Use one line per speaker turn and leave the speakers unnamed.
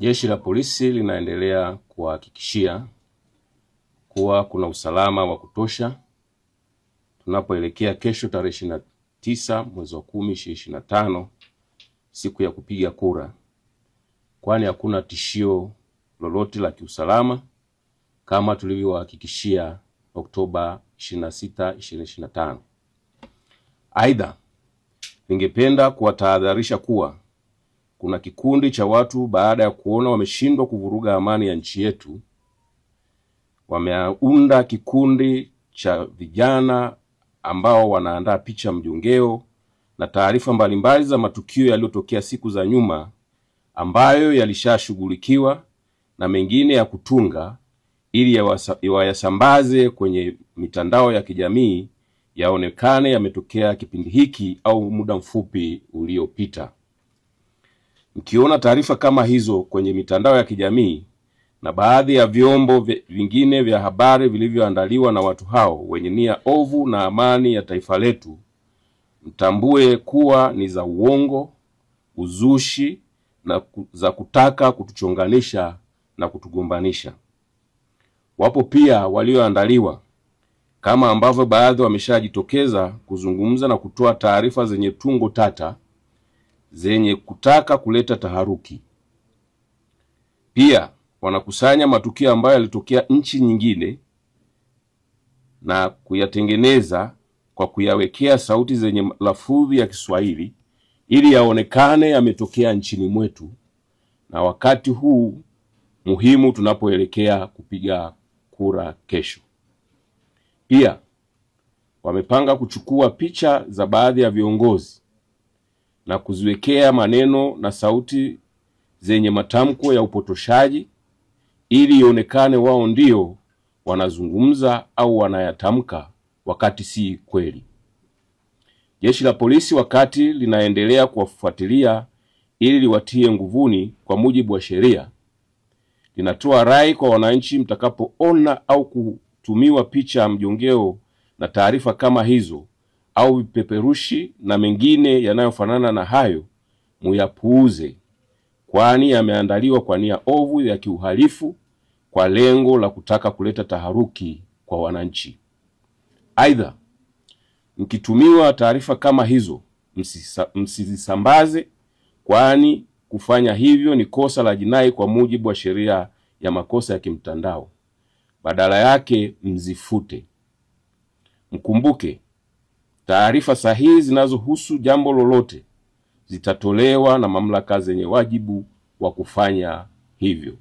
Jeshi la polisi linaendelea kuhakikishia kuwa kuna usalama wa kutosha tunapoelekea kesho tarehe 29 mwezi wa 10 2025, siku ya kupiga kura, kwani hakuna tishio lolote la kiusalama kama tulivyohakikishia Oktoba 26, 2025. Aidha, ningependa kuwatahadharisha kuwa kuna kikundi cha watu baada ya kuona wameshindwa kuvuruga amani ya nchi yetu, wameunda kikundi cha vijana ambao wanaandaa picha mjongeo na taarifa mbalimbali za matukio yaliyotokea siku za nyuma ambayo yalishashughulikiwa na mengine ya kutunga ili yawasambaze kwenye mitandao ya kijamii yaonekane yametokea kipindi hiki au muda mfupi uliopita. Mkiona taarifa kama hizo kwenye mitandao ya kijamii na baadhi ya vyombo vingine vya habari vilivyoandaliwa na watu hao wenye nia ovu na amani ya taifa letu, mtambue kuwa ni za uongo, uzushi na za kutaka kutuchonganisha na kutugombanisha. Wapo pia walioandaliwa kama ambavyo baadhi wameshajitokeza kuzungumza na kutoa taarifa zenye tungo tata zenye kutaka kuleta taharuki. Pia wanakusanya matukio ambayo yalitokea nchi nyingine na kuyatengeneza kwa kuyawekea sauti zenye lafudhi ya Kiswahili ili yaonekane yametokea nchini mwetu na wakati huu muhimu tunapoelekea kupiga kura kesho. Pia wamepanga kuchukua picha za baadhi ya viongozi na kuziwekea maneno na sauti zenye matamko ya upotoshaji ili ionekane wao ndio wanazungumza au wanayatamka wakati si kweli. Jeshi la polisi wakati linaendelea kuwafuatilia ili liwatie nguvuni kwa mujibu wa sheria, linatoa rai kwa wananchi mtakapoona au kutumiwa picha mjongeo na taarifa kama hizo au vipeperushi na mengine yanayofanana na hayo, muyapuuze, kwani yameandaliwa kwa nia ovu ya kiuhalifu kwa lengo la kutaka kuleta taharuki kwa wananchi. Aidha, mkitumiwa taarifa kama hizo msizisambaze, kwani kufanya hivyo ni kosa la jinai kwa mujibu wa sheria ya makosa ya kimtandao. Badala yake mzifute. Mkumbuke, taarifa sahihi zinazohusu jambo lolote zitatolewa na mamlaka zenye wajibu wa kufanya hivyo.